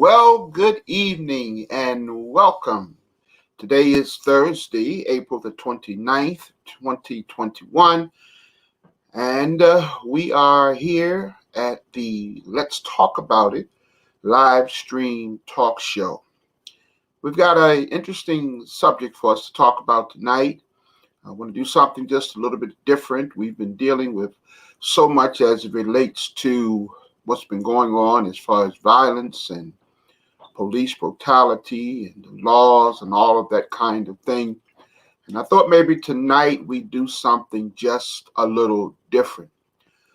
Well, good evening and welcome. Today is Thursday, April the 29th, 2021, and we are here at the Let's Talk About It live stream talk show. We've got an interesting subject for us to talk about tonight. I want to do something just a little bit different. We've been dealing with so much as it relates to what's been going on as far as violence and police brutality and the laws and all of that kind of thing. And I thought maybe tonight we do something just a little different.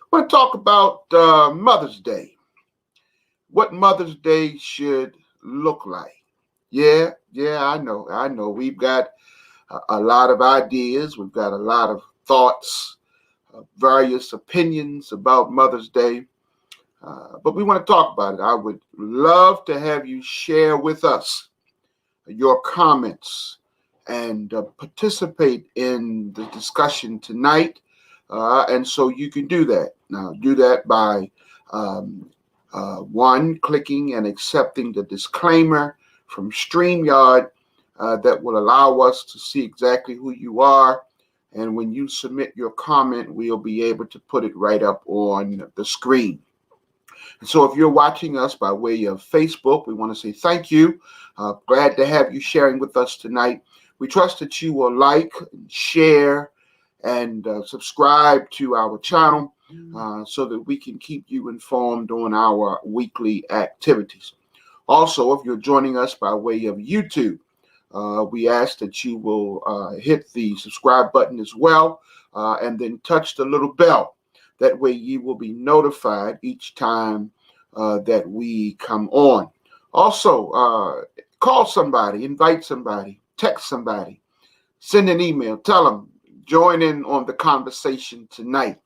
I want to talk about Mother's Day. What Mother's Day should look like. Yeah, I know. We've got a lot of ideas. We've got a lot of thoughts, various opinions about Mother's Day. But we want to talk about it. I would love to have you share with us your comments and participate in the discussion tonight. And so you can do that. Now, do that by one, clicking and accepting the disclaimer from StreamYard that will allow us to see exactly who you are. And when you submit your comment, we'll be able to put it right up on the screen. And so if you're watching us by way of Facebook, we want to say thank you. Glad to have you sharing with us tonight. We trust that you will like, share, and subscribe to our channel so that we can keep you informed on our weekly activities. Also, if you're joining us by way of YouTube, we ask that you will hit the subscribe button as well and then touch the little bell. That way you will be notified each time that we come on. Also, call somebody, invite somebody, text somebody, send an email, tell them, join in on the conversation tonight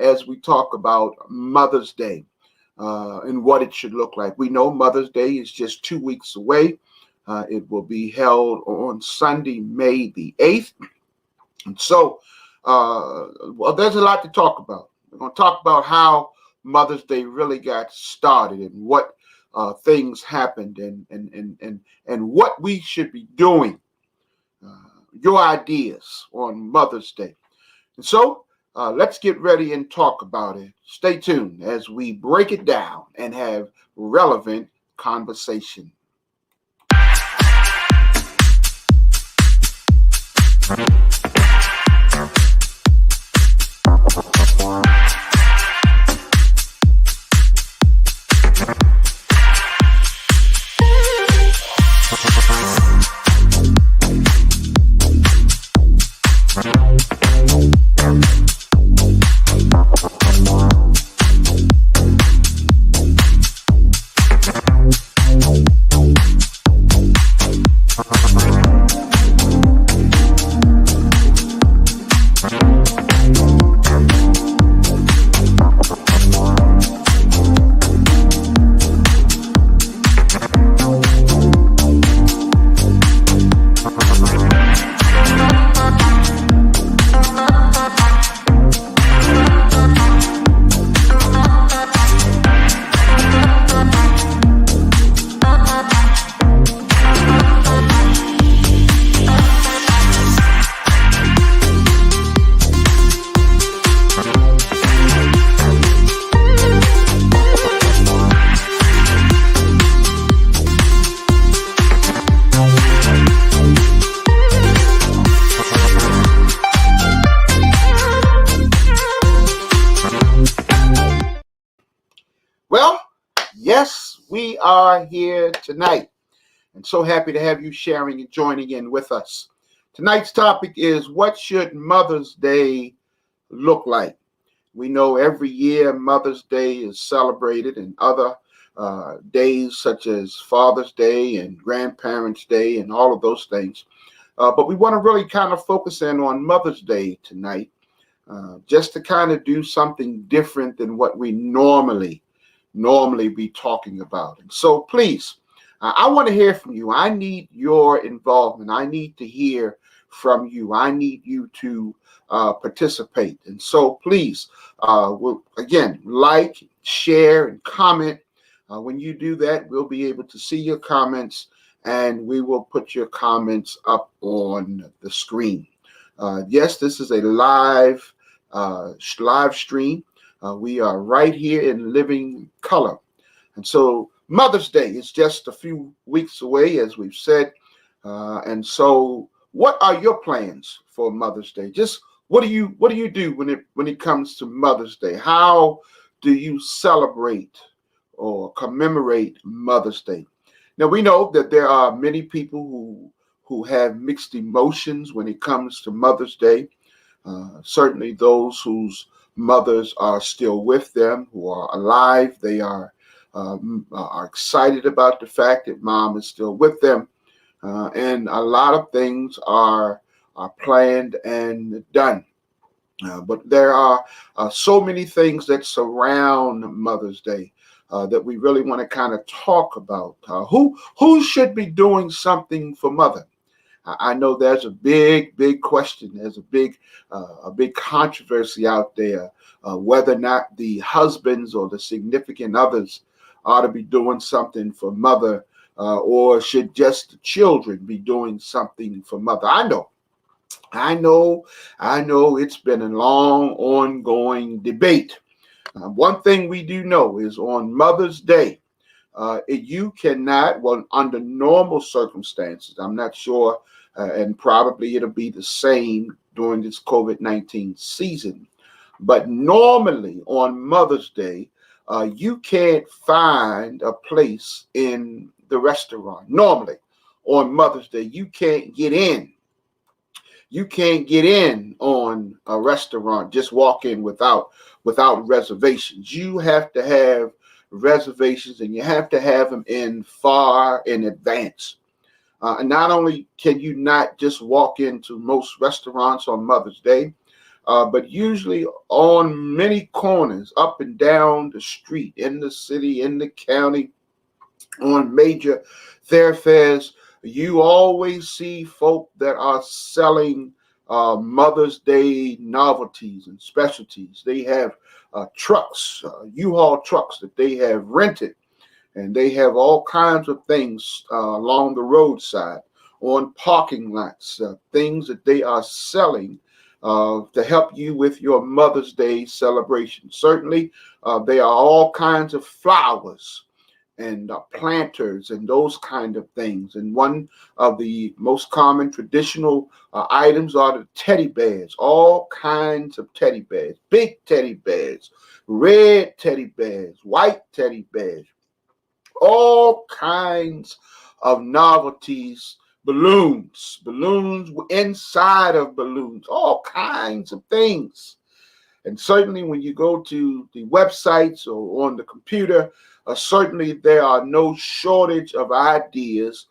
as we talk about Mother's Day and what it should look like. We know Mother's Day is just 2 weeks away. It will be held on Sunday, May the 8th. And so, well, there's a lot to talk about. We're going to talk about how Mother's Day really got started and what things happened and what we should be doing. Your ideas on Mother's Day. And so let's get ready and talk about it. Stay tuned as we break it down and have relevant conversation. Well, yes, we are here tonight, and so happy to have you sharing and joining in with us. Tonight's topic is, what should Mother's Day look like? We know every year Mother's Day is celebrated, and other days such as Father's Day and Grandparents' Day and all of those things. But we want to really kind of focus in on Mother's Day tonight, just to kind of do something different than what we normally be talking about. And so please, I want to hear from you. I need your involvement. I need to hear from you. I need you to participate. And so please, again, like, share, and comment When you do that, we'll be able to see your comments, and we will put your comments up on the screen. Yes, this is a live stream. We are right here in living color. And so Mother's Day is just a few weeks away, as we've said. And so what are your plans for Mother's Day? Just what do you do when it comes to Mother's Day? How do you celebrate or commemorate Mother's Day? Now we know that there are many people who have mixed emotions when it comes to Mother's Day. Certainly those whose mothers are still with them, who are alive, they are excited about the fact that mom is still with them, and a lot of things are planned and done. But there are so many things that surround Mother's Day that we really want to kind of talk about. Who should be doing something for Mother? I know there's a big question. There's a big controversy out there whether or not the husbands or the significant others ought to be doing something for Mother, or should just the children be doing something for Mother. I know it's been a long, ongoing debate. One thing we do know is on Mother's Day, you cannot, well, under normal circumstances, I'm not sure, and probably it'll be the same during this COVID-19 season, but normally on Mother's Day, you can't find a place in the restaurant. Normally on Mother's Day, you can't get in. You can't get in on a restaurant, just walk in without reservations. You have to have reservations, and you have to have them in far in advance. And not only can you not just walk into most restaurants on Mother's Day, but usually on many corners, up and down the street, in the city, in the county, on major thoroughfares, you always see folk that are selling Mother's Day novelties and specialties. They have trucks, U-Haul trucks that they have rented, and they have all kinds of things along the roadside, on parking lots, things that they are selling to help you with your Mother's Day celebration. Certainly, there are all kinds of flowers and planters and those kind of things. And one of the most common traditional items are the teddy bears, all kinds of teddy bears, big teddy bears, red teddy bears, white teddy bears, all kinds of novelties, balloons inside of balloons, all kinds of things. And certainly when you go to the websites or on the computer, certainly there are no shortage of ideas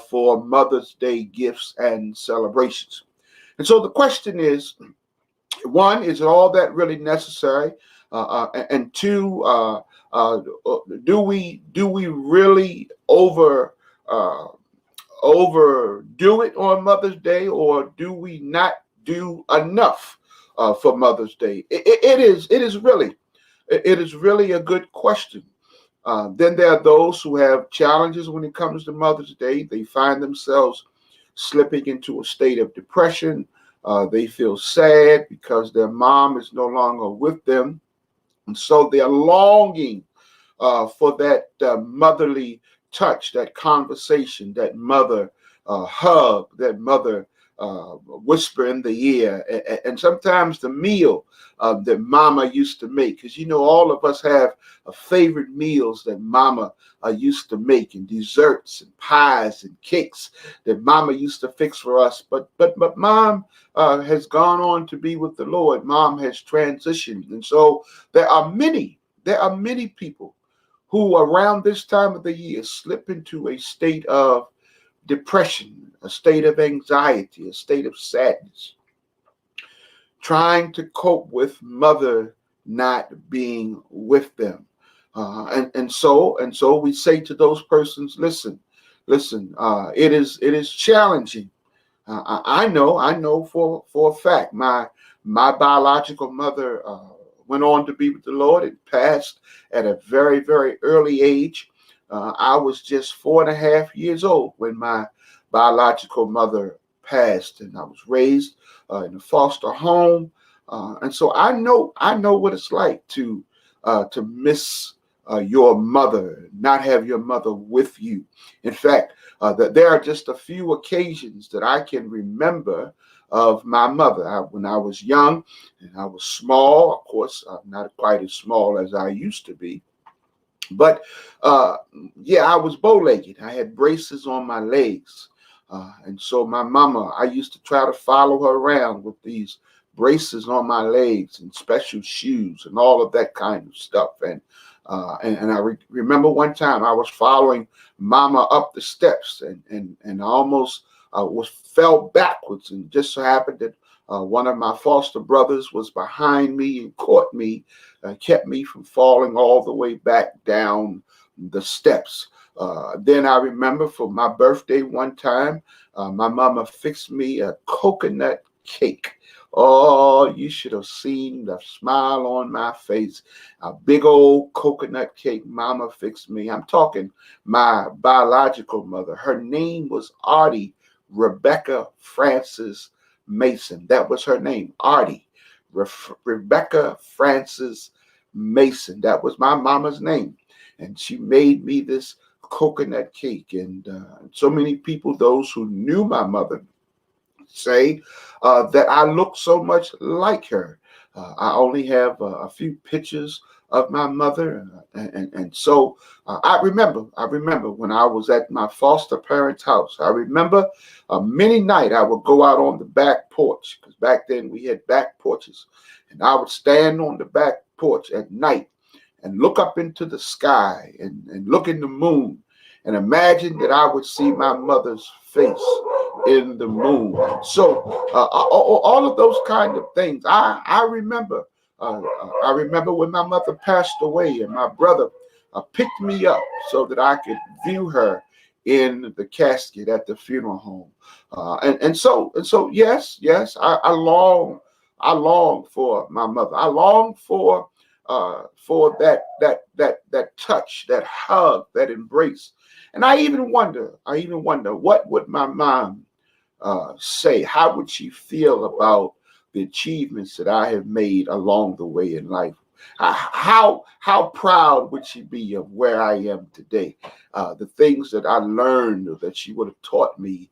for Mother's Day gifts and celebrations. And so the question is, one, is it all that really necessary? And two, do we really overdo it on Mother's Day, or do we not do enough for Mother's Day? It is really a good question. Then there are those who have challenges when it comes to Mother's Day. They find themselves slipping into a state of depression. They feel sad because their mom is no longer with them. And so they're longing for that motherly touch, that conversation, that mother hug, that mother whisper in the ear, and sometimes the meal that mama used to make. Because all of us have favorite meals that mama used to make, and desserts and pies and cakes that mama used to fix for us. But mom has gone on to be with the Lord. Mom has transitioned, and so there are many people who around this time of the year slip into a state of depression, a state of anxiety, a state of sadness, trying to cope with mother not being with them. And so we say to those persons, listen, it is challenging. I know for a fact, my biological mother went on to be with the Lord and passed at a very, very early age. I was just 4.5 years old when my biological mother passed, and I was raised in a foster home, and so I know what it's like to miss your mother, not have your mother with you. In fact, that there are just a few occasions that I can remember of my mother. When I was young and I was small, of course, not quite as small as I used to be, but uh, yeah, I was bow-legged. I had braces on my legs. And so my mama, I used to try to follow her around with these braces on my legs and special shoes and all of that kind of stuff. And I remember one time I was following mama up the steps, and I almost was fell backwards, and just so happened that one of my foster brothers was behind me and caught me, kept me from falling all the way back down the steps. Then I remember for my birthday one time, my mama fixed me a coconut cake. Oh, you should have seen the smile on my face. A big old coconut cake mama fixed me. I'm talking my biological mother. Her name was Artie Rebecca Francis Mason. That was her name, Artie Rebecca Francis Mason. That was my mama's name. And she made me this coconut cake. And so many people, those who knew my mother, say that I look so much like her. I only have a few pictures of my mother, and so I remember when I was at my foster parents' house. I remember many night I would go out on the back porch, because back then we had back porches, and I would stand on the back porch at night and look up into the sky and look in the moon and imagine that I would see my mother's face in the moon. So all of those kind of things. I remember. I remember when my mother passed away, and my brother picked me up so that I could view her in the casket at the funeral home. And so yes, I long for my mother. I long for that touch, that hug, that embrace. And I even wonder what would my mom say? How would she feel about the achievements that I have made along the way in life? How proud would she be of where I am today? The things that I learned, or that she would have taught me,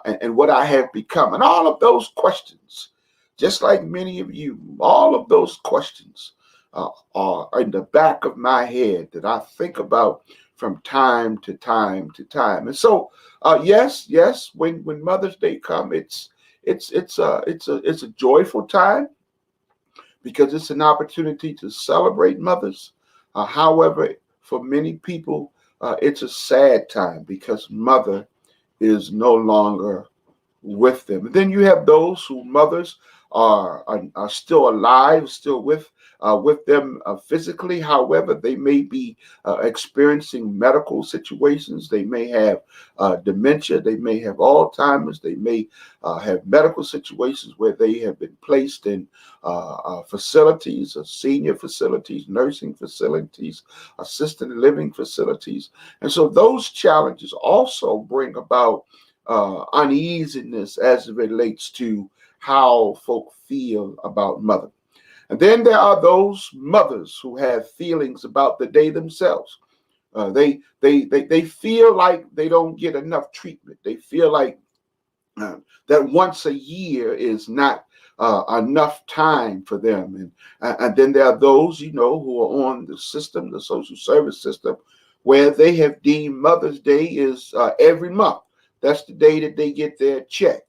and what I have become, and all of those questions. Just like many of you, all of those questions are in the back of my head that I think about from time to time to time. And so, yes, when Mother's Day come, it's a joyful time because it's an opportunity to celebrate mothers. However, for many people, it's a sad time because mother is no longer with them. And then you have those who mothers are still alive, still with them physically. However, they may be experiencing medical situations. They may have dementia. They may have Alzheimer's. They may have medical situations where they have been placed in facilities, senior facilities, nursing facilities, assisted living facilities. And so those challenges also bring about uneasiness as it relates to how folk feel about mother. And then there are those mothers who have feelings about the day themselves. They feel like they don't get enough treatment. They feel like that once a year is not enough time for them. And then there are those, who are on the system, the social service system, where they have deemed Mother's Day is every month. That's the day that they get their check.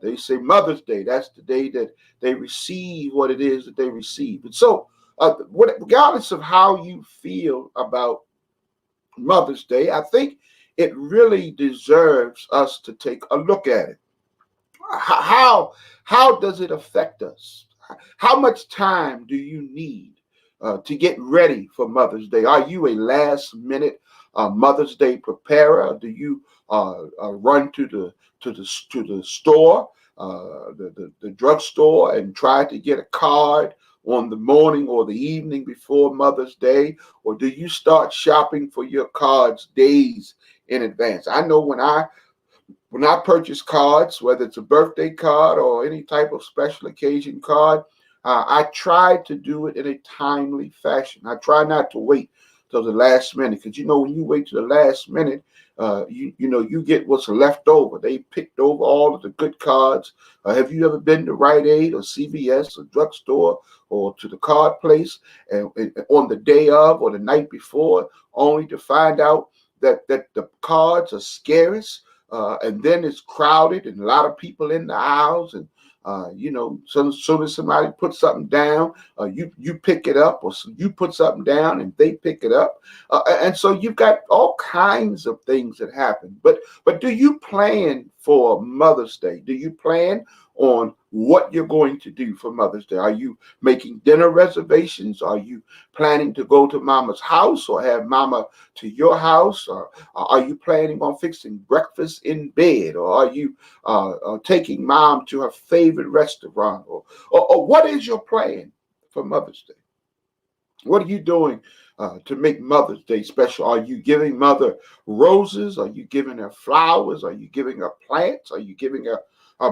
They say Mother's Day. That's the day that they receive what it is that they receive. And so, regardless of how you feel about Mother's Day, I think it really deserves us to take a look at it. How does it affect us? How much time do you need to get ready for Mother's Day? Are you a last minute Mother's Day preparer? Do you run to the store, the drugstore, and try to get a card on the morning or the evening before Mother's Day, or do you start shopping for your cards days in advance? I know when I purchase cards, whether it's a birthday card or any type of special occasion card, I try to do it in a timely fashion. I try not to wait till the last minute, because when you wait till the last minute, you get what's left over. They picked over all of the good cards. Have you ever been to Rite Aid or CVS or drugstore or to the card place and on the day of or the night before, only to find out that the cards are scarce, and then it's crowded and a lot of people in the aisles, and soon as somebody puts something down, you pick it up, or you put something down and they pick it up, and so you've got all kinds of things that happen. But do you plan for Mother's Day? Do you plan on what you're going to do for Mother's Day? Are you making dinner reservations? Are you planning to go to Mama's house or have Mama to your house? Or are you planning on fixing breakfast in bed? Or are you taking Mom to her favorite restaurant? Or what is your plan for Mother's Day? What are you doing to make Mother's Day special? Are you giving Mother roses? Are you giving her flowers? Are you giving her plants? Are you giving her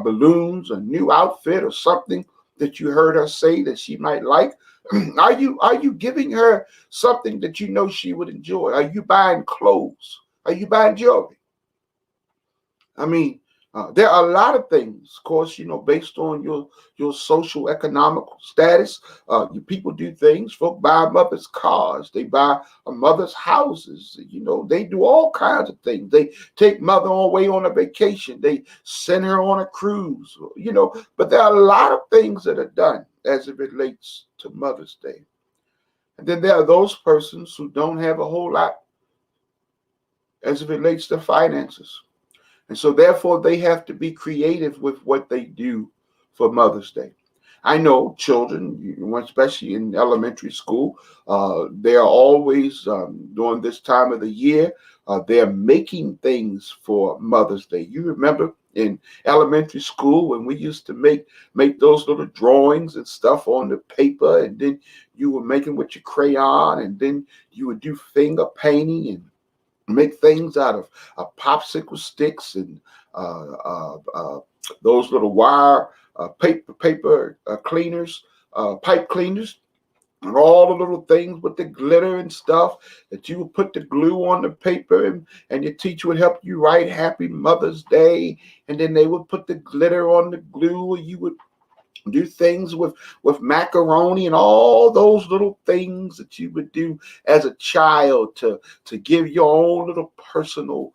balloons, a new outfit, or something that you heard her say that she might like? Are you giving her something that you know she would enjoy? Are you buying clothes? Are you buying jewelry? I mean, there are a lot of things, of course, based on your social economical status. People do things. Folk buy mothers cars. They buy a mother's houses. They do all kinds of things. They take mother away on a vacation. They send her on a cruise. But there are a lot of things that are done as it relates to Mother's Day. And then there are those persons who don't have a whole lot as it relates to finances. And so therefore they have to be creative with what they do for Mother's Day. I know children, especially in elementary school, they are always, during this time of the year, they're making things for Mother's Day. You remember in elementary school when we used to make those little drawings and stuff on the paper, and then you were making with your crayon, and then you would do finger painting and make things out of popsicle sticks and those little wire paper cleaners, pipe cleaners, and all the little things with the glitter and stuff that you would put the glue on the paper, and your teacher would help you write Happy Mother's Day, and then they would put the glitter on the glue, or you would do things with macaroni and all those little things that you would do as a child to give your own little personal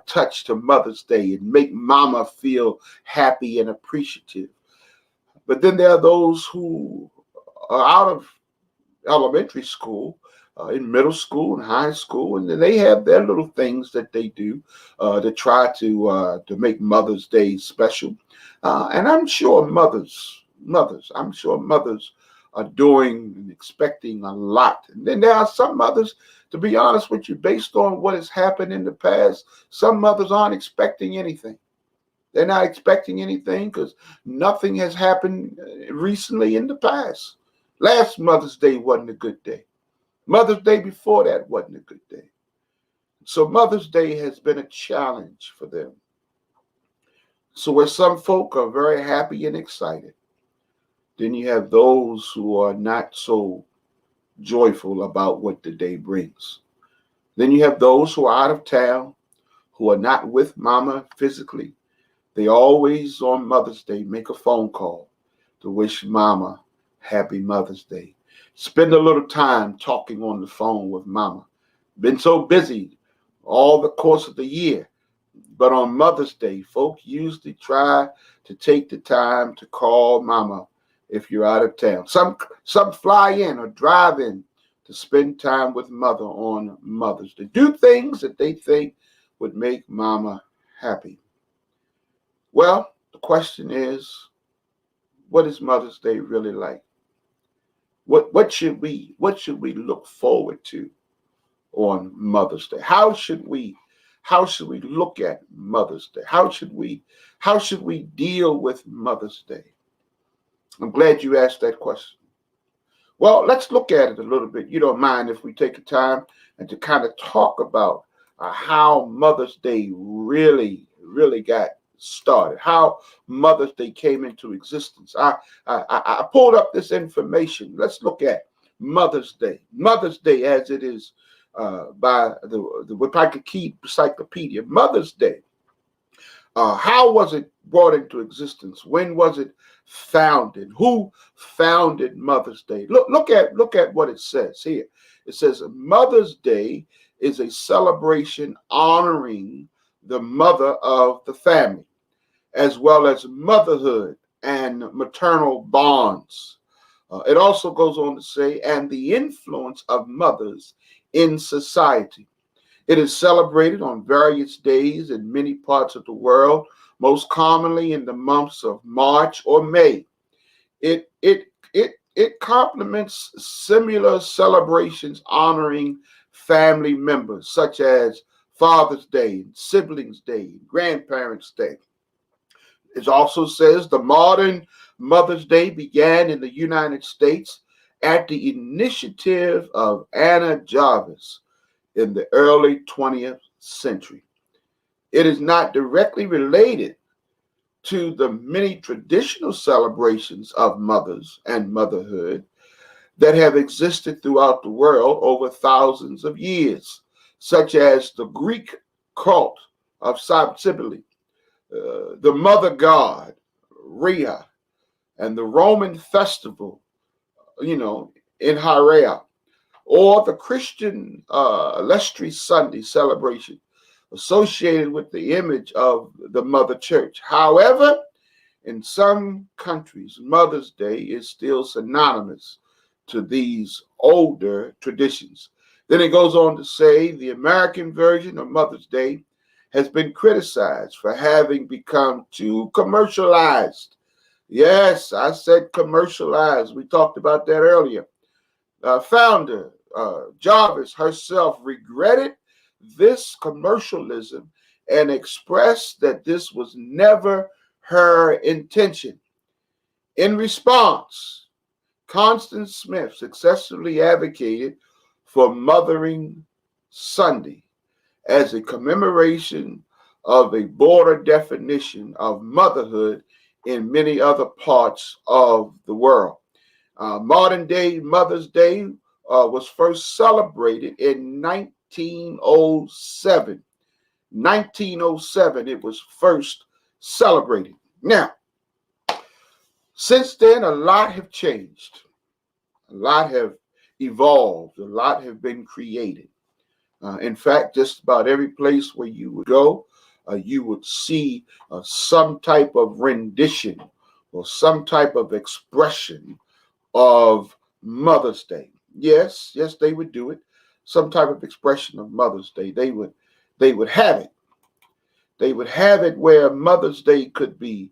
touch to Mother's Day and make Mama feel happy and appreciative. But then there are those who are out of elementary school, in middle school and high school, and then they have their little things that they do to try to make Mother's Day special. And I'm sure I'm sure mothers are doing and expecting a lot. And then there are some mothers, to be honest with you, based on what has happened in the past, some mothers aren't expecting anything. They're not expecting anything because nothing has happened recently in the past. Last Mother's Day wasn't a good day. Mother's Day before that wasn't a good day. So Mother's Day has been a challenge for them. So where some folk are very happy and excited, then you have those who are not so joyful about what the day brings. Then you have those who are out of town, who are not with Mama physically. They always on Mother's Day make a phone call to wish Mama Happy Mother's Day. Spend a little time talking on the phone with Mama. Been so busy all the course of the year. But on Mother's Day, folk usually try to take the time to call Mama if you're out of town. Some fly in or drive in to spend time with Mother on Mother's Day. Do things that they think would make Mama happy. Well, the question is, what is Mother's Day really like? What should we look forward to on Mother's Day? How should we look at Mother's Day? How should we deal with Mother's Day? I'm glad you asked that question. Well, let's look at it a little bit. You don't mind if we take the time and to kind of talk about how Mother's Day really got started, how Mother's Day came into existence. I pulled up this information. Let's look at Mother's Day. Mother's Day, as it is by the Wikipedia Encyclopedia. Mother's Day. How was it brought into existence? When was it founded? Who founded Mother's Day? Look at what it says here. It says Mother's Day is a celebration honoring the mother of the family, as well as motherhood and maternal bonds. It also goes on to say, and the influence of mothers in society. It is celebrated on various days in many parts of the world, most commonly in the months of March or May. It complements similar celebrations honoring family members, such as Father's Day, Siblings Day, Grandparents' Day. It also says the modern Mother's Day began in the United States at the initiative of Anna Jarvis in the early 20th century. It is not directly related to the many traditional celebrations of mothers and motherhood that have existed throughout the world over thousands of years, such as the Greek cult of Cybele, the mother god, Rhea, and the Roman festival, in Hera, or the Christian Lestry Sunday celebration associated with the image of the Mother Church. However, in some countries, Mother's Day is still synonymous to these older traditions. Then it goes on to say the American version of Mother's Day has been criticized for having become too commercialized. Yes, I said commercialized. We talked about that earlier. Founder Jarvis herself regretted this commercialism and expressed that this was never her intention. In response, Constance Smith successfully advocated for Mothering Sunday as a commemoration of a broader definition of motherhood in many other parts of the world. Modern day Mother's Day was first celebrated in 1907. 1907, it was first celebrated. Now, since then, a lot have changed. A lot have evolved. A lot have been created. In fact, just about every place where you would go, you would see some type of rendition or some type of expression of Mother's Day. Yes, they would do it. Some type of expression of Mother's Day. They would have it. They would have it where Mother's Day could be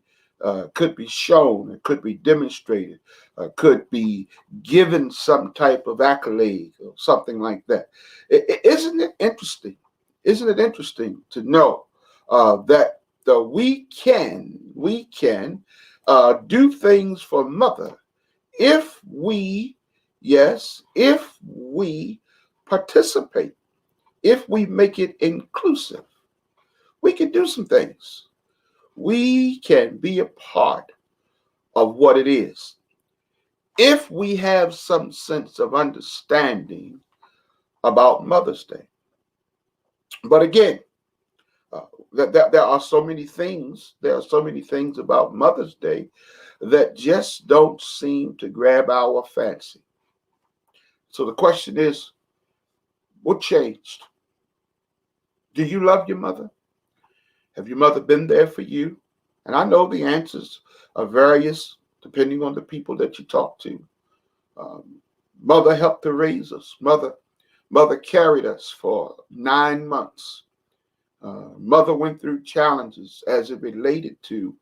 shown, it could be demonstrated, could be given some type of accolade or something like that. Isn't it interesting? Isn't it interesting to know that we can do things for Mother if we participate, if we make it inclusive. We can do some things. We can be a part of what it is if we have some sense of understanding about Mother's Day. But again, there are so many things. There are so many things about Mother's Day that just don't seem to grab our fancy. So the question is, what changed? Do you love your mother? Have your mother been there for you? And I know the answers are various depending on the people that you talk to. Mother helped to raise us. Mother carried us for 9 months. Mother went through challenges as it related to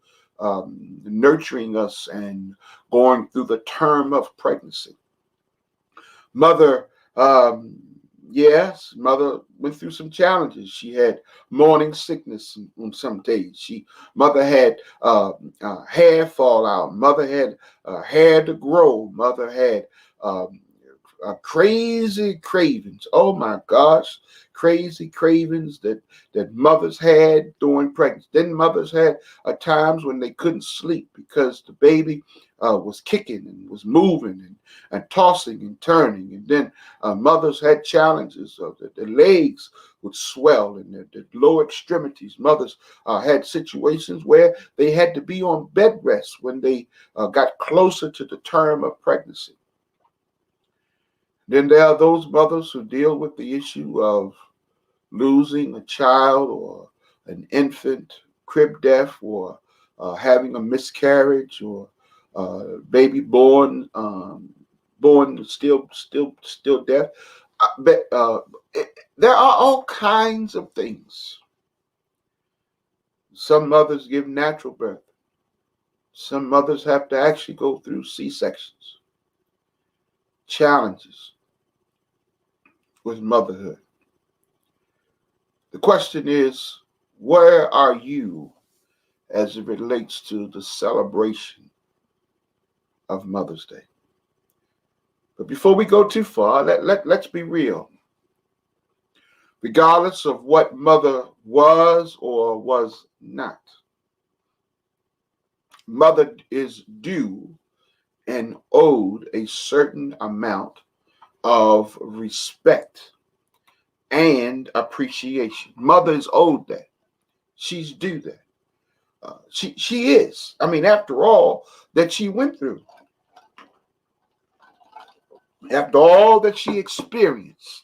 nurturing us and going through the term of pregnancy. Mother, Mother went through some challenges. She had morning sickness on some days. Mother had hair fall out. Mother had hair to grow. Mother had um, crazy cravings. Oh my gosh, crazy cravings that mothers had during pregnancy. Then mothers had times when they couldn't sleep because the baby was kicking and was moving and tossing and turning. And then mothers had challenges of the legs would swell and the lower extremities. Mothers had situations where they had to be on bed rest when they got closer to the term of pregnancy. Then there are those mothers who deal with the issue of losing a child or an infant, crib death, or having a miscarriage, or baby born still deaf. But there are all kinds of things. Some mothers give natural birth. Some mothers have to actually go through C-sections. Challenges with motherhood. The question is, where are you as it relates to the celebration of Mother's Day? But before we go too far, let's be real. Regardless of what mother was or was not, mother is due and owed a certain amount of respect and appreciation. Mother is owed that. She's due that. She is. I mean, after all that she went through, after all that she experienced,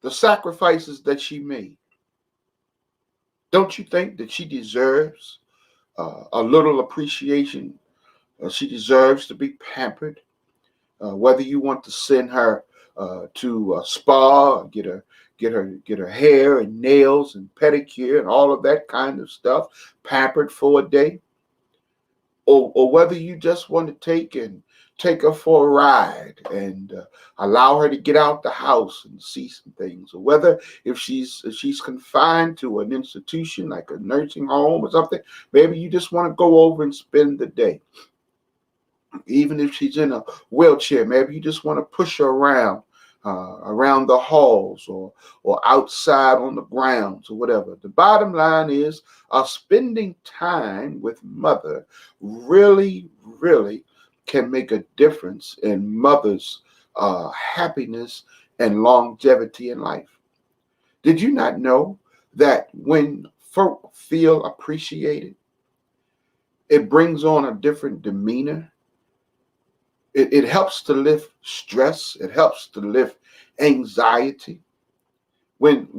the sacrifices that she made, don't you think that she deserves a little appreciation? She deserves to be pampered. Whether you want to send her to a spa, get her hair and nails and pedicure and all of that kind of stuff pampered for a day, or whether you just want to take her for a ride and allow her to get out the house and see some things, or whether if she's confined to an institution like a nursing home or something, maybe you just want to go over and spend the day. Even if she's in a wheelchair, maybe you just want to push her around the halls or outside on the grounds or whatever. The bottom line is, spending time with mother really, really can make a difference in mother's happiness and longevity in life. Did you not know that when folk feel appreciated, it brings on a different demeanor? It helps to lift stress. It helps to lift anxiety. When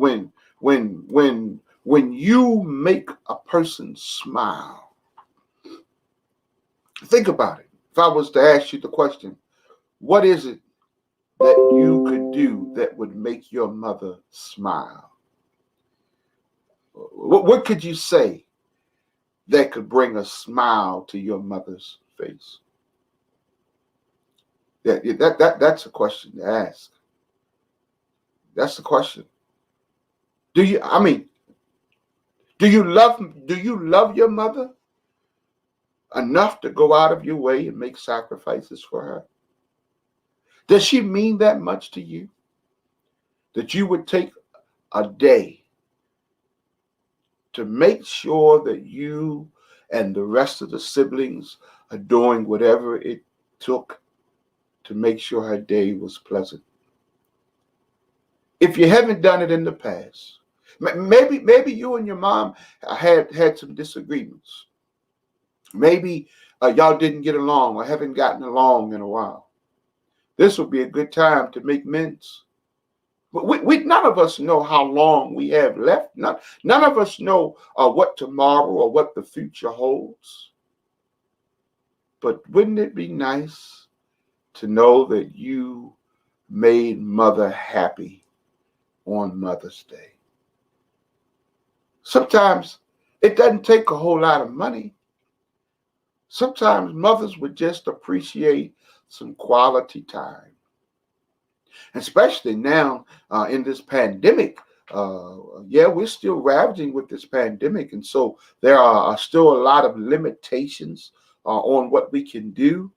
you make a person smile, think about it. If I was to ask you the question, what is it that you could do that would make your mother smile? What could you say that could bring a smile to your mother's face? That's a question to ask. That's the question. Do you love your mother enough to go out of your way and make sacrifices for her? Does she mean that much to you? That you would take a day to make sure that you and the rest of the siblings are doing whatever it took to make sure her day was pleasant? If you haven't done it in the past, maybe you and your mom had some disagreements. Maybe y'all didn't get along or haven't gotten along in a while. This would be a good time to make amends. We none of us know how long we have left. None of us know what tomorrow or what the future holds. But wouldn't it be nice to know that you made mother happy on Mother's Day? Sometimes it doesn't take a whole lot of money. Sometimes mothers would just appreciate some quality time. Especially now in this pandemic. We're still ravaging with this pandemic. And so there are still a lot of limitations on what we can do.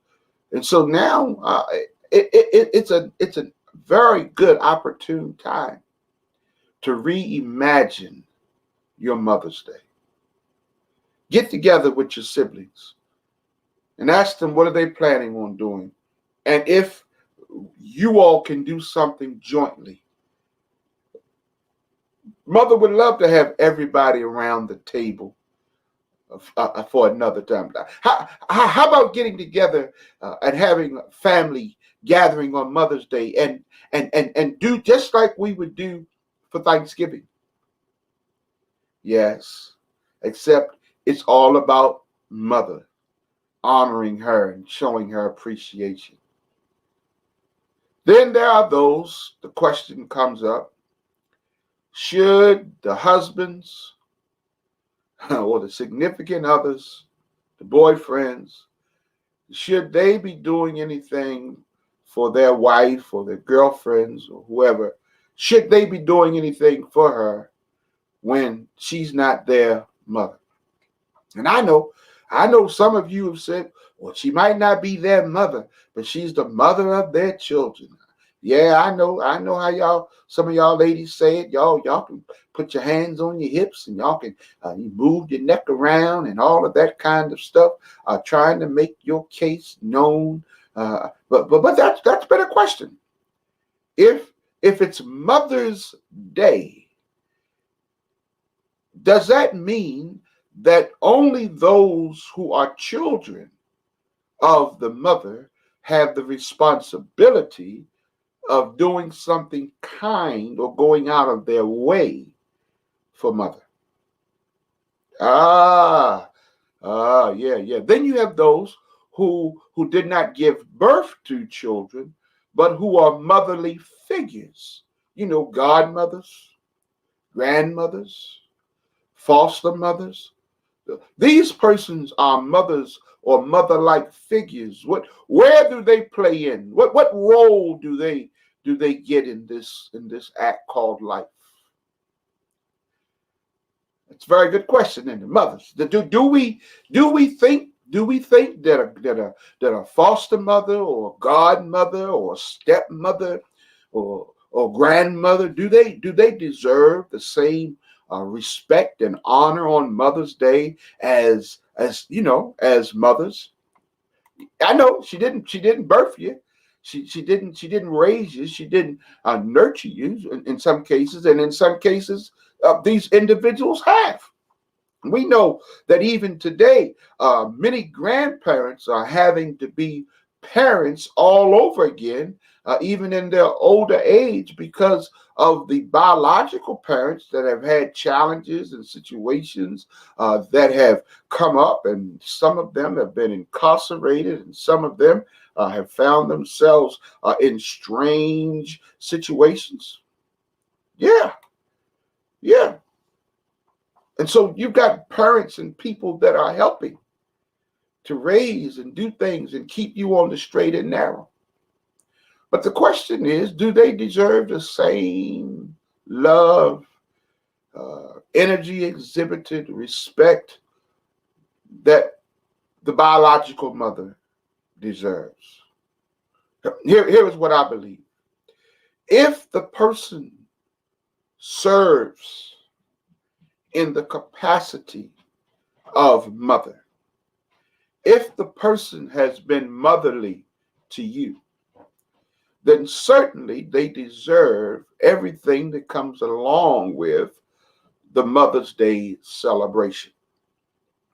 And so now it's a very good opportune time to reimagine your Mother's Day. Get together with your siblings and ask them what are they planning on doing. And if you all can do something jointly, Mother would love to have everybody around the table for another time. How about getting together and having a family gathering on Mother's Day and do just like we would do for Thanksgiving? Yes, except it's all about Mother, honoring her and showing her appreciation. Then there are those, the question comes up, should the husbands or the significant others, the boyfriends, should they be doing anything for their wife or their girlfriends or whoever? Should they be doing anything for her when she's not their mother? And I know some of you have said, well, she might not be their mother, but she's the mother of their children. Yeah, I know how some of y'all ladies say it. Y'all can put your hands on your hips and y'all can you move your neck around and all of that kind of stuff, trying to make your case known. But that's been a question. If it's Mother's Day, does that mean that only those who are children of the mother have the responsibility of doing something kind or going out of their way for Mother? Yeah. Then you have those who did not give birth to children, but who are motherly figures. Godmothers, grandmothers, foster mothers. These persons are mothers or mother-like figures. Where do they play in? What role do they get in this act called life? It's a very good question. And the mothers, do we think that a foster mother or godmother or stepmother or grandmother, do they deserve the same respect and honor on Mother's Day as mothers? I know she didn't birth you. She didn't raise you. She didn't nurture you in some cases, and in some cases, these individuals have. We know that even today, many grandparents are having to be parents all over again, even in their older age, because of the biological parents that have had challenges and situations that have come up, and some of them have been incarcerated, and some of them have found themselves in strange situations. Yeah, yeah. And so you've got parents and people that are helping to raise and do things and keep you on the straight and narrow. But the question is, do they deserve the same love, energy exhibited, respect that the biological mother deserves? Here is what I believe. If the person serves in the capacity of mother, if the person has been motherly to you, then certainly they deserve everything that comes along with the Mother's Day celebration.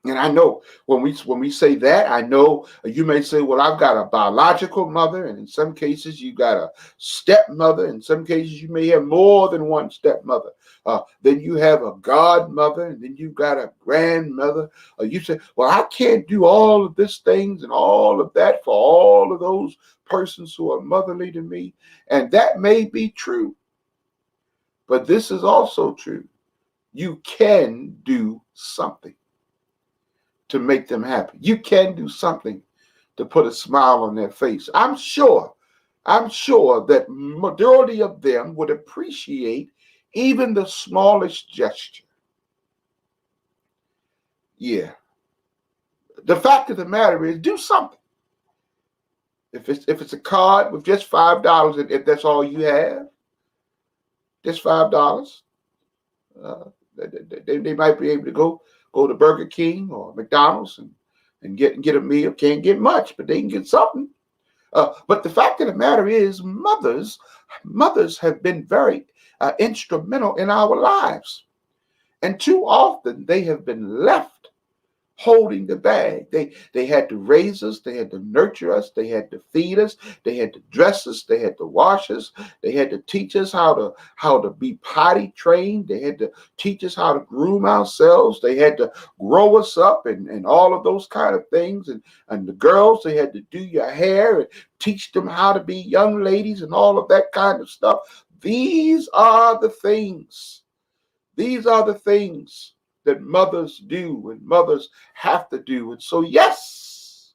And I know when we say that, I know you may say, well, I've got a biological mother, and in some cases you got a stepmother. In some cases you may have more than one stepmother. Then you have a godmother, and then you've got a grandmother. You say, well, I can't do all of these things and all of that for all of those persons who are motherly to me. And that may be true. But this is also true. You can do something to make them happy. You can do something to put a smile on their face. I'm sure that majority of them would appreciate even the smallest gesture. Yeah. The fact of the matter is, do something. If it's a card with just $5, if that's all you have, just $5, uh, they might be able to go to Burger King or McDonald's and get a meal. Can't get much, but they can get something. But the fact of the matter is, mothers have been very instrumental in our lives, and too often they have been left holding the bag. They had to raise us, they had to nurture us, they had to feed us, they had to dress us, they had to wash us, they had to teach us how to be potty trained, they had to teach us how to groom ourselves, they had to grow us up and all of those kind of things. And the girls, they had to do your hair and teach them how to be young ladies and all of that kind of stuff. These are the things. These are the things that mothers do and mothers have to do. And so, yes,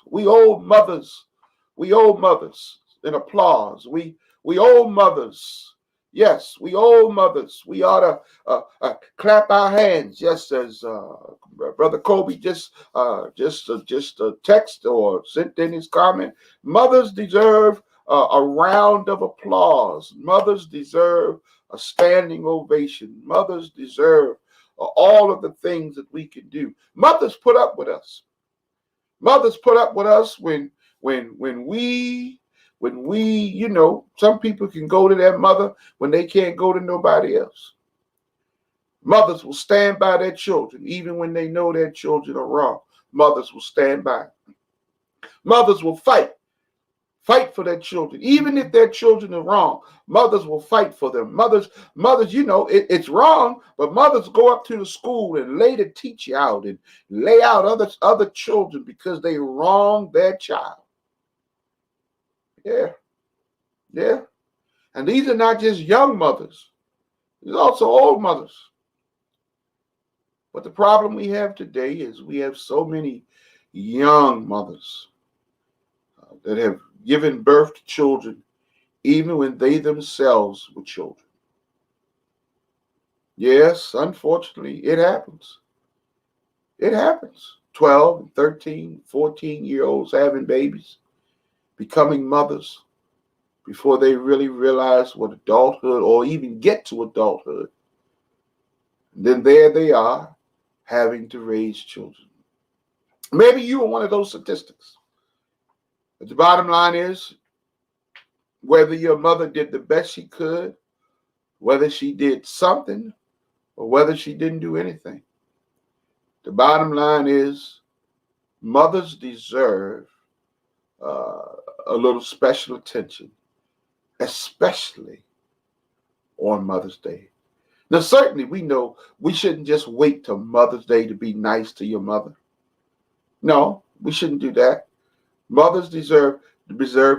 we owe mothers an applause. We owe mothers. Yes, we owe mothers. We ought to clap our hands. Yes, as Brother Kobe just text or sent in his comment. Mothers deserve a round of applause. Mothers deserve a standing ovation. Mothers deserve all of the things that we can do. Mothers put up with us. Mothers put up with us when we, some people can go to their mother when they can't go to nobody else. Mothers will stand by their children even when they know their children are wrong. Mothers will stand by. Mothers will fight for their children. Even if their children are wrong, mothers will fight for them. Mothers, it's wrong, but mothers go up to the school and lay the teacher out and lay out other children because they wronged their child. Yeah. And these are not just young mothers. These are also old mothers. But the problem we have today is we have so many young mothers that have given birth to children even when they themselves were children. Yes, unfortunately, it happens. It happens. 12, 13, 14-year-olds having babies, becoming mothers before they really realize what adulthood or even get to adulthood. And then there they are having to raise children. Maybe you are one of those statistics. But the bottom line is, whether your mother did the best she could, whether she did something, or whether she didn't do anything, the bottom line is mothers deserve a little special attention, especially on Mother's Day. Now, certainly we know we shouldn't just wait till Mother's Day to be nice to your mother. No, we shouldn't do that. Mothers deserve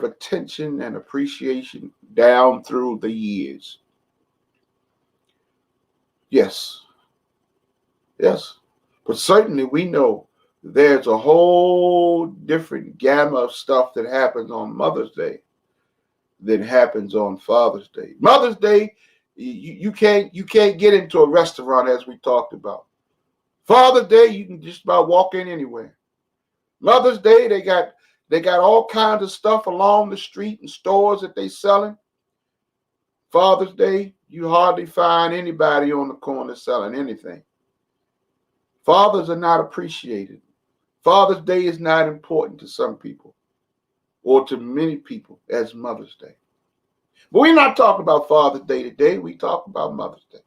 attention and appreciation down through the years. Yes. But certainly we know there's a whole different gamma of stuff that happens on Mother's Day than happens on Father's Day. Mother's Day, you can't get into a restaurant, as we talked about. Father's Day, you can just about walk in anywhere. Mother's Day, they got all kinds of stuff along the street and stores that they selling. Father's Day, you hardly find anybody on the corner selling anything. Fathers are not appreciated. Father's Day is not important to some people or to many people as Mother's Day. But we're not talking about Father's Day today. We talk about Mother's Day.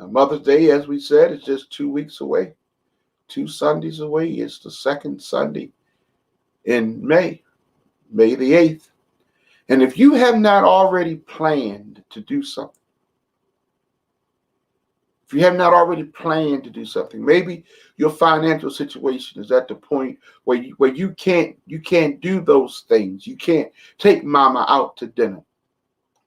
Now, Mother's Day, as we said, is just 2 weeks away. 2 Sundays away. It's the second Sunday in May the 8th. And if you have not already planned to do something, maybe your financial situation is at the point where you can't do those things. You can't take mama out to dinner.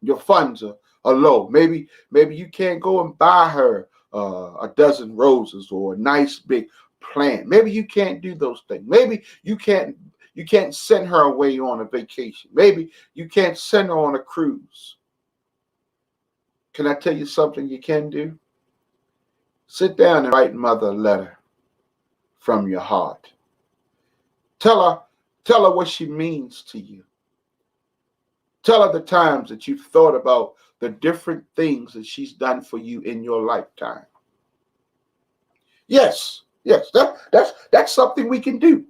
Your funds are low. Maybe you can't go and buy her a dozen roses or a nice big plant. Maybe you can't do those things. Maybe you can't send her away on a vacation. Maybe you can't send her on a cruise. Can I tell you something you can do? Sit down and write mother a letter from your heart. Tell Tell her what she means to you. Tell her the times that you've thought about the different things that she's done for you in your lifetime. Yes, that's something we can do.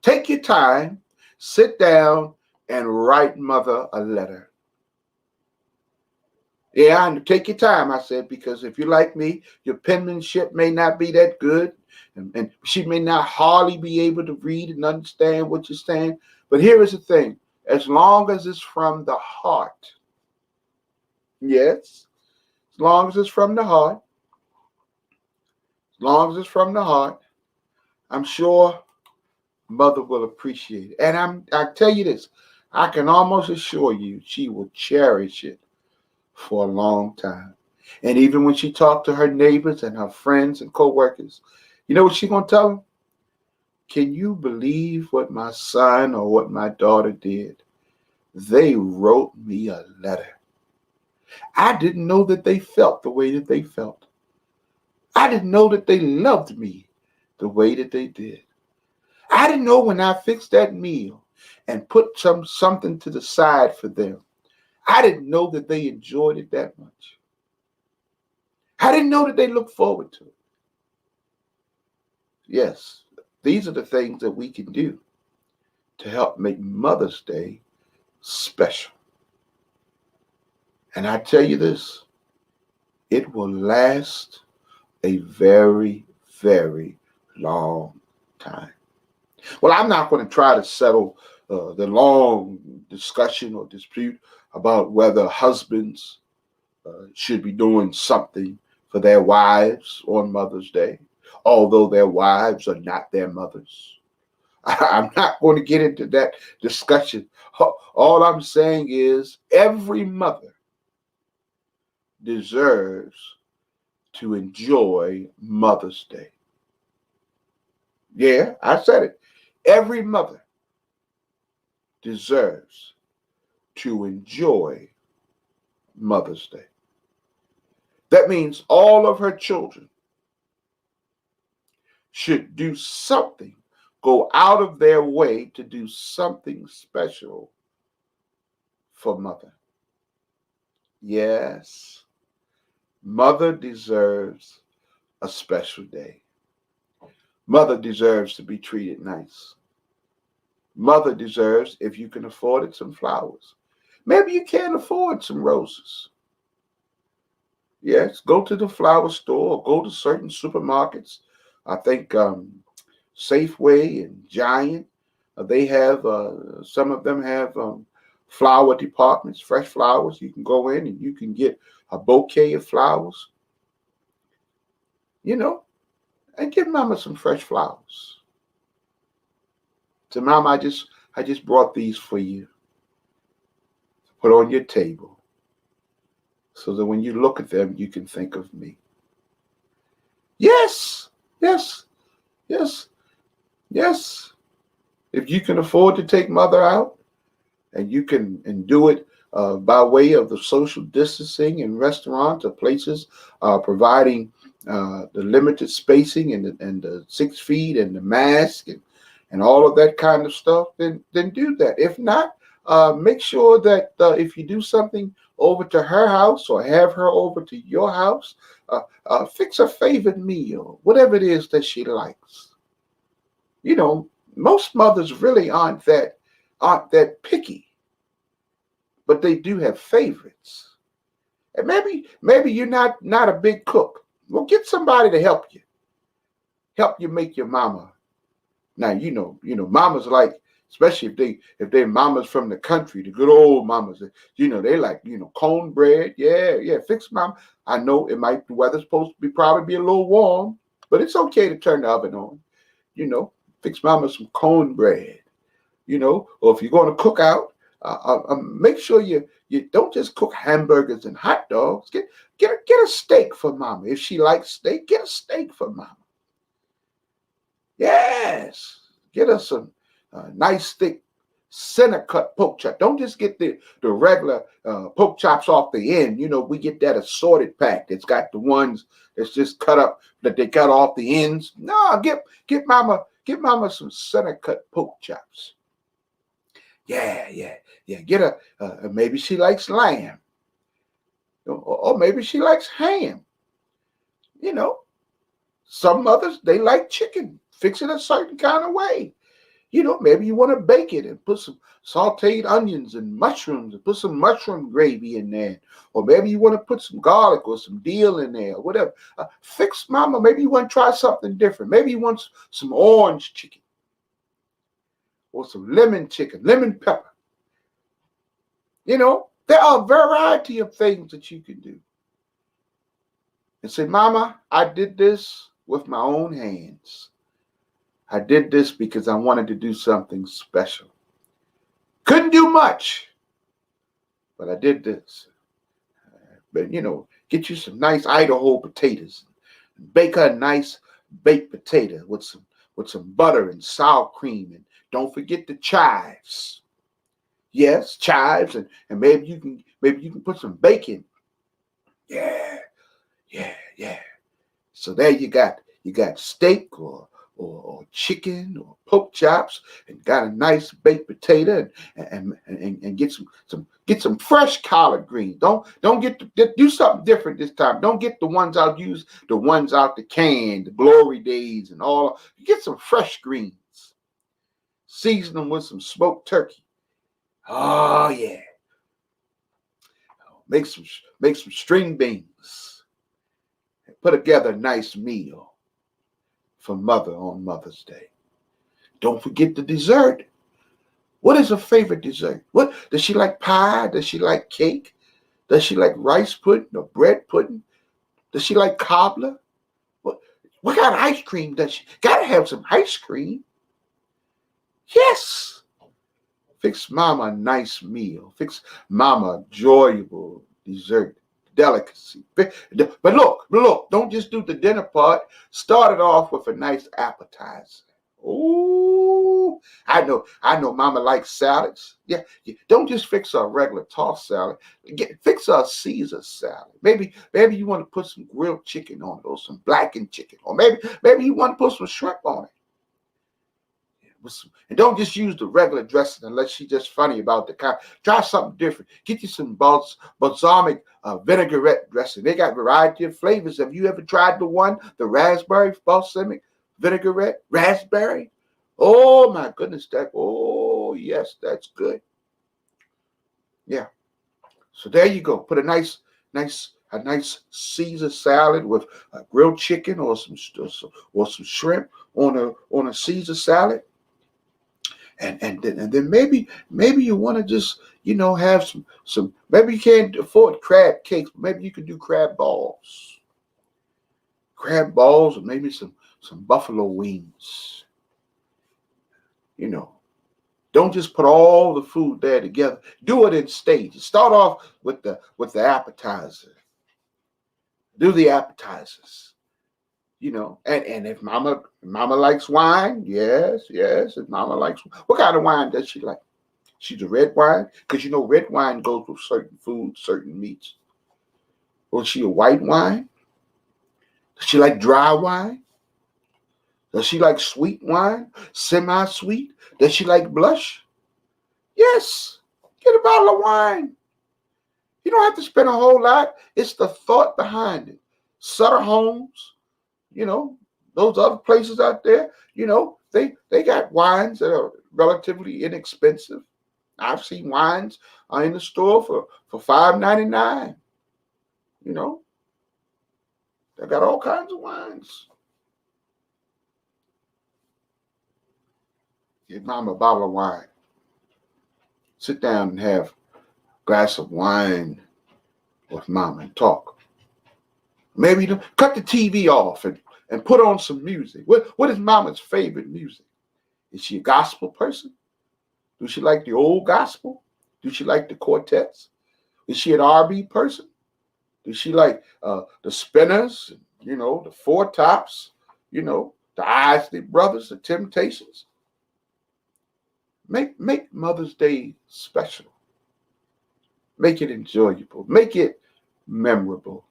Take your time, sit down, and write mother a letter. Yeah, and take your time, I said, because if you're like me, your penmanship may not be that good, and she may not hardly be able to read and understand what you're saying. But here is the thing, as long as it's from the heart, yes, as long as it's from the heart, as long as it's from the heart, I'm sure mother will appreciate it. And I tell you this, I can almost assure you she will cherish it for a long time. And even when she talked to her neighbors and her friends and co-workers, you know what she's going to tell them? Can you believe what my son or what my daughter did? They wrote me a letter. I didn't know that they felt the way that they felt. I didn't know that they loved me the way that they did. I didn't know when I fixed that meal and put something to the side for them. I didn't know that they enjoyed it that much. I didn't know that they looked forward to it. Yes, these are the things that we can do to help make Mother's Day special. And I tell you this, it will last a very, very long time. Well, I'm not going to try to settle the long discussion or dispute about whether husbands should be doing something for their wives on Mother's Day, although their wives are not their mothers. I'm not going to get into that discussion. All I'm saying is every mother deserves to enjoy Mother's Day. Yeah, I said it. Every mother deserves to enjoy Mother's Day. That means all of her children should do something, go out of their way to do something special for Mother. Yes, Mother deserves a special day. Mother deserves to be treated nice. Mother deserves, if you can afford it, some flowers. Maybe you can't afford some roses. Yes, go to the flower store or go to certain supermarkets. I think Safeway and Giant, they have, some of them have flower departments, fresh flowers. You can go in and you can get a bouquet of flowers, and give Mama some fresh flowers. So, Mama, I just brought these for you. Put on your table so that when you look at them, you can think of me. Yes, yes, yes, yes. If you can afford to take Mother out and you can and do it by way of the social distancing in restaurants or places providing the limited spacing and the 6 feet and the mask and all of that kind of stuff, then do that. If not, make sure that if you do something over to her house or have her over to your house, fix her favorite meal, whatever it is that she likes. Most mothers really aren't that picky, but they do have favorites. And maybe you're not a big cook. Well, get somebody to help you make your mama. Now, mamas like, especially if they mamas from the country, the good old mamas, they like, cornbread. Yeah, fix mama. I know the weather's supposed to probably be a little warm, but it's okay to turn the oven on. Fix mama some cornbread, or if you're going to cook out, make sure you don't just cook hamburgers and hot dogs. Get a steak for mama. If she likes steak, get a steak for mama. Yes, get us some nice thick center cut pork chop. Don't just get the regular pork chops off the end. We get that assorted pack. It's got the ones that's just cut up that they cut off the ends. No, get mama Get mama some center cut pork chops. Yeah. Get her, maybe she likes lamb, or maybe she likes ham. You know, some mothers, they like chicken. Fix it a certain kind of way. Maybe you want to bake it and put some sauteed onions and mushrooms and put some mushroom gravy in there. Or maybe you want to put some garlic or some dill in there, or whatever. Fix mama. Maybe you want to try something different. Maybe you want some orange chicken or some lemon chicken, lemon pepper. There are a variety of things that you can do. And say, mama, I did this with my own hands. I did this because I wanted to do something special. Couldn't do much, but I did this. But, get you some nice Idaho potatoes. Bake a nice baked potato with some butter and sour cream. And don't forget the chives. Yes, chives. And maybe you can put some bacon. Yeah. So there you got steak or chicken or pork chops, and got a nice baked potato, and get some fresh collard greens. Don't do something different this time. Don't get the ones out the can, the Glory Days and all. Get some fresh greens. Season them with some smoked turkey. Oh yeah. Make some string beans. Put together a nice meal for mother on Mother's Day. Don't forget the dessert. What is her favorite dessert? What does she like? Pie? Does she like cake? Does she like rice pudding or bread pudding? Does she like cobbler? What kind of ice cream does she? Gotta have some ice cream. Yes. Fix mama a nice meal. Fix mama a enjoyable dessert. Delicacy. But look, don't just do the dinner part. Start it off with a nice appetizer. Oh, I know mama likes salads. Yeah. Don't just fix her a regular tossed salad. Fix her a Caesar salad. Maybe you want to put some grilled chicken on it, or some blackened chicken, or maybe you want to put some shrimp on it. And don't just use the regular dressing unless she's just funny about the kind. Try something different. Get you some balsamic vinaigrette dressing. They got a variety of flavors. Have you ever tried the raspberry balsamic vinaigrette? Raspberry? Oh my goodness, yes, that's good. Yeah. So there you go. Put a nice Caesar salad with grilled chicken or some shrimp on a Caesar salad. And then maybe you want to just have some maybe you can't afford crab cakes, but maybe you can do crab balls, or maybe some buffalo wings. Don't just put all the food there together. Do it in stages. Start off with the appetizer. Do the appetizers. And if mama likes wine, yes. If mama likes, what kind of wine does she like? She's a red wine, because red wine goes with certain foods, certain meats. Or is she a white wine? Does she like dry wine? Does she like sweet wine? Semi-sweet? Does she like blush? Yes. Get a bottle of wine. You don't have to spend a whole lot. It's the thought behind it. Sutter Homes. Those other places out there, they got wines that are relatively inexpensive. I've seen wines in the store for $5.99. They got all kinds of wines. Get mama a bottle of wine. Sit down and have a glass of wine with mama and talk. Maybe cut the TV off and put on some music. What is mama's favorite music? Is she a gospel person? Do she like the old gospel? Do she like the quartets? Is she an R&B person? Does she like the Spinners, the Four Tops, the Isley Brothers, the Temptations? Make Mother's Day special. Make it enjoyable. Make it memorable.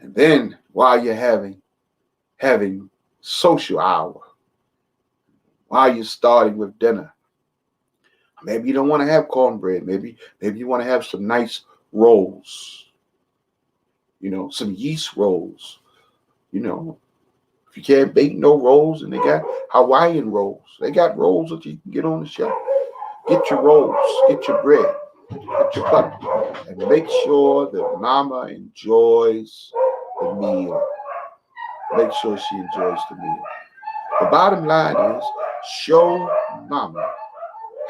And then while you're having social hour, while you're starting with dinner. Maybe you don't want to have cornbread. Maybe you want to have some nice rolls, some yeast rolls. If you can't bake no rolls, and they got Hawaiian rolls. They got rolls that you can get on the shelf. Get your rolls, get your bread, get your butter, and make sure that mama enjoys the meal. Make sure she enjoys the meal. The bottom line is show mama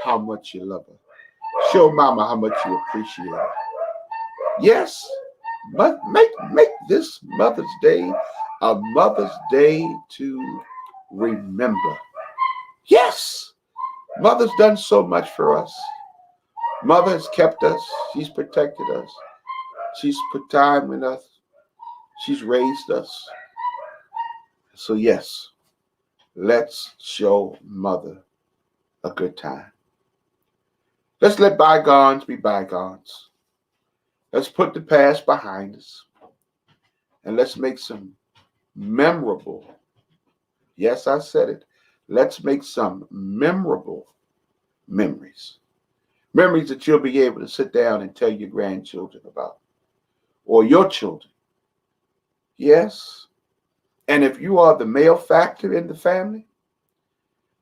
how much you love her. Show mama how much you appreciate her. Yes, but make this Mother's Day a Mother's Day to remember. Yes, Mother's done so much for us. Mother has kept us. She's protected us. She's put time with us. She's raised us. So yes, let's show Mother a good time. Let's let bygones be bygones. Let's put the past behind us. And let's make some memorable, yes, I said it, let's make some memorable memories. Memories that you'll be able to sit down and tell your grandchildren about, or your children. Yes. And if you are the male factor in the family,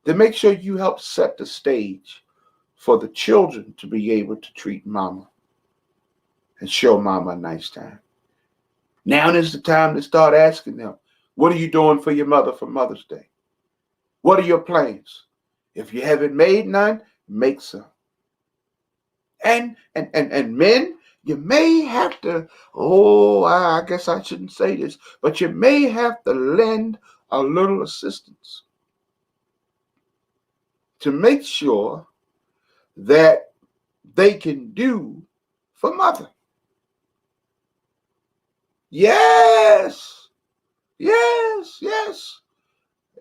then make sure you help set the stage for the children to be able to treat mama and show mama a nice time. Now is the time to start asking them, what are you doing for your mother for Mother's Day? What are your plans? If you haven't made none, make some. And men, you may have to, I guess I shouldn't say this, but you may have to lend a little assistance to make sure that they can do for mother. Yes.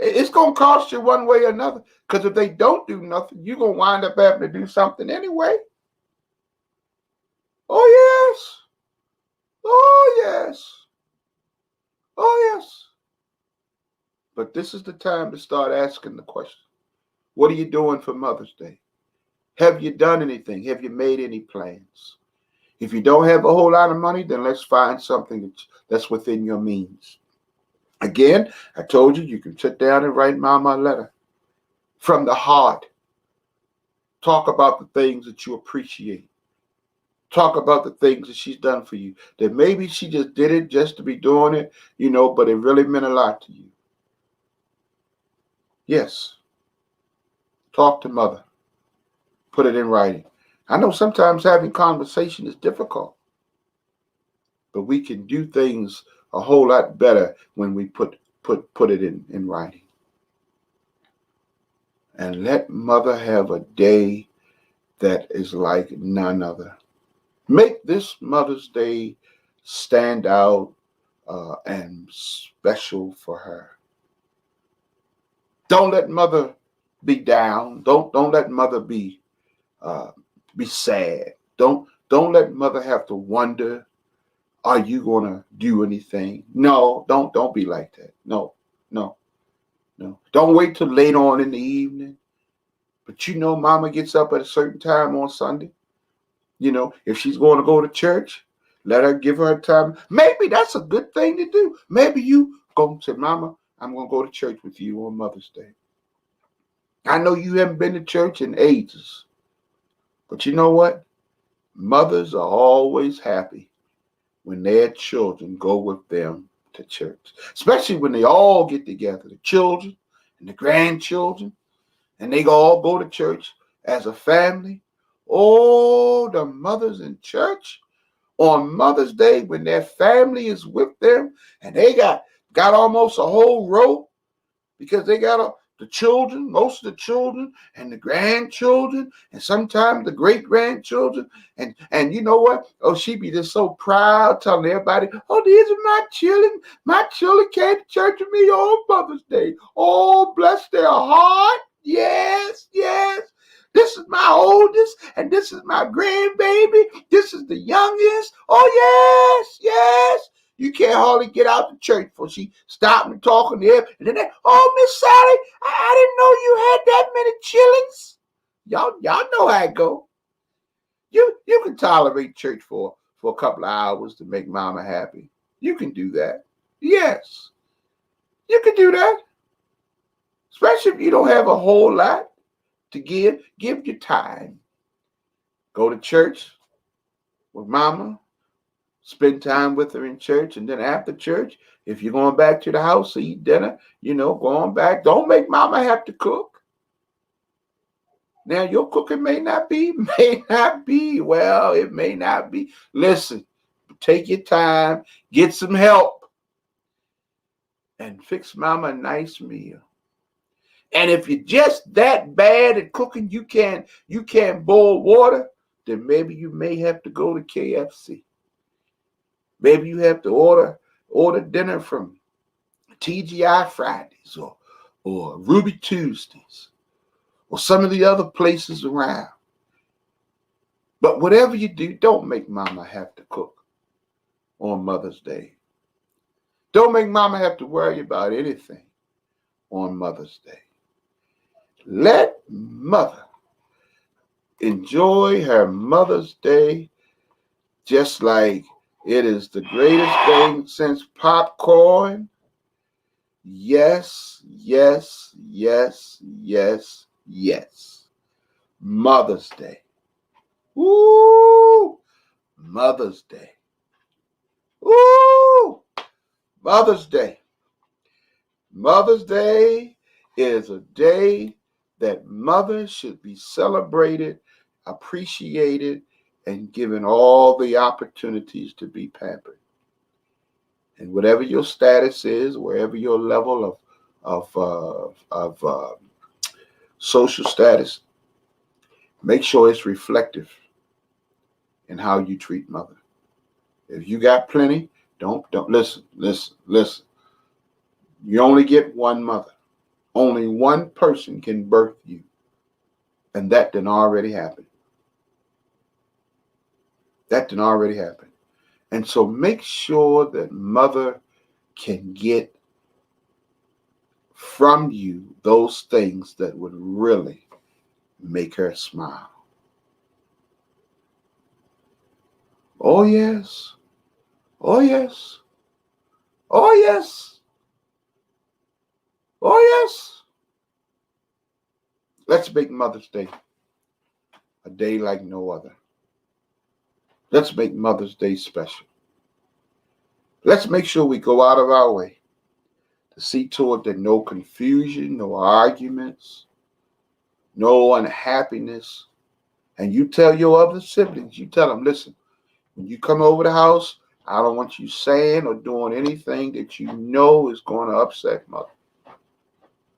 It's going to cost you one way or another, because if they don't do nothing, you're going to wind up having to do something anyway. Oh, yes. But this is the time to start asking the question, what are you doing for Mother's Day? Have you done anything? Have you made any plans? If you don't have a whole lot of money, then let's find something that's within your means. Again, I told you can sit down and write mama a letter from the heart. Talk about the things that you appreciate. Talk about the things that she's done for you. That maybe she just did it just to be doing it, but it really meant a lot to you. Yes. Talk to mother. Put it in writing. I know sometimes having conversation is difficult, but we can do things a whole lot better when we put it in writing. And let mother have a day that is like none other. Make this Mother's Day stand out and special for her. Don't let mother be down. Don't let mother be sad. Don't let mother have to wonder, are you gonna do anything? No, don't be like that. No. Don't wait till late on in the evening. But mama gets up at a certain time on Sunday. If she's going to go to church, let her give her time. Maybe that's a good thing to do. Maybe you go and say, Mama, I'm going to go to church with you on Mother's Day. I know you haven't been to church in ages. But you know what? Mothers are always happy when their children go with them to church. Especially when they all get together, the children and the grandchildren, and they all go to church as a family. Oh, the mothers in church on Mother's Day when their family is with them, and they got almost a whole row, because they got the children, most of the children, and the grandchildren, and sometimes the great-grandchildren. And you know what? Oh, she be just so proud, telling everybody, oh, these are my children. My children came to church with me on Mother's Day. Oh, bless their heart. Yes. This is my oldest, and this is my grandbaby. This is the youngest. Oh, yes. You can't hardly get out the church before she stopped and talking to him. And then oh, Miss Sally, I didn't know you had that many chillings. Y'all know how it go. You can tolerate church for a couple of hours to make mama happy. You can do that. Yes. You can do that. Especially if you don't have a whole lot to give. Give your time. Go to church with mama. Spend time with her in church. And then after church, if you're going back to the house to eat dinner, going back. Don't make mama have to cook. Now, your cooking may not be. Well, it may not be. Listen, take your time, get some help, and fix mama a nice meal. And if you're just that bad at cooking, you can't boil water, then maybe you may have to go to KFC. Maybe you have to order dinner from TGI Fridays or Ruby Tuesdays or some of the other places around. But whatever you do, don't make mama have to cook on Mother's Day. Don't make mama have to worry about anything on Mother's Day. Let mother enjoy her Mother's Day just like it is the greatest thing since popcorn. Yes, yes, yes, yes, yes. Mother's Day. Woo! Mother's Day. Woo! Mother's Day. Mother's Day is a day that mothers should be celebrated, appreciated, and given all the opportunities to be pampered. And whatever your status is, wherever your level of social status, make sure it's reflective in how you treat mother. If you got plenty, don't listen. You only get one mother. Only one person can birth you. And that didn't already happen. And so make sure that mother can get from you those things that would really make her smile. Oh, yes. Oh, yes. Oh, yes. Oh, yes. Let's make Mother's Day a day like no other. Let's make Mother's Day special. Let's make sure we go out of our way to see to it that no confusion, no arguments, no unhappiness. And you tell your other siblings, you tell them, listen, when you come over the house, I don't want you saying or doing anything that you know is going to upset mother.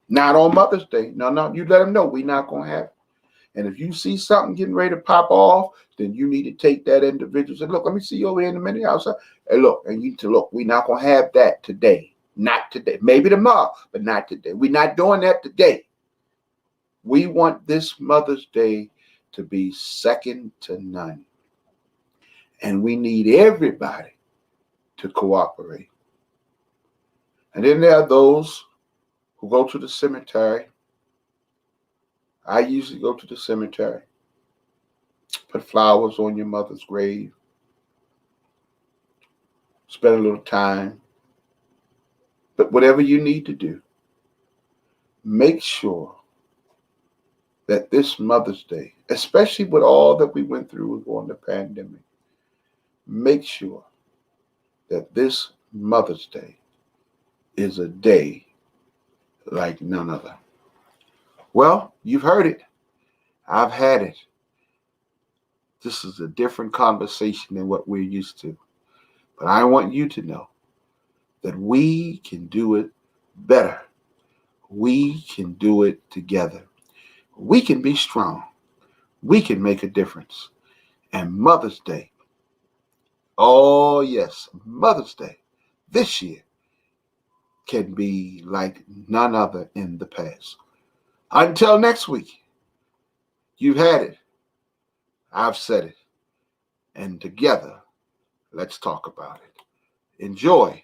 Not on Mother's Day. No, you let them know we're not going to have it. And if you see something getting ready to pop off, then you need to take that individual and say, look, let me see you over here in a minute outside. And look, and you need to look, we're not going to have that today. Not today. Maybe tomorrow, but not today. We're not doing that today. We want this Mother's Day to be second to none. And we need everybody to cooperate. And then there are those who go to the cemetery. I usually go to the cemetery, put flowers on your mother's grave, spend a little time. But whatever you need to do, make sure that this Mother's Day, especially with all that we went through during the pandemic, make sure that this Mother's Day is a day like none other. Well, you've heard it. I've had it. This is a different conversation than what we're used to. But I want you to know that we can do it better. We can do it together. We can be strong. We can make a difference. And Mother's Day, oh yes, Mother's Day this year can be like none other in the past. Until next week, you've had it. I've said it. And together, let's talk about it. Enjoy.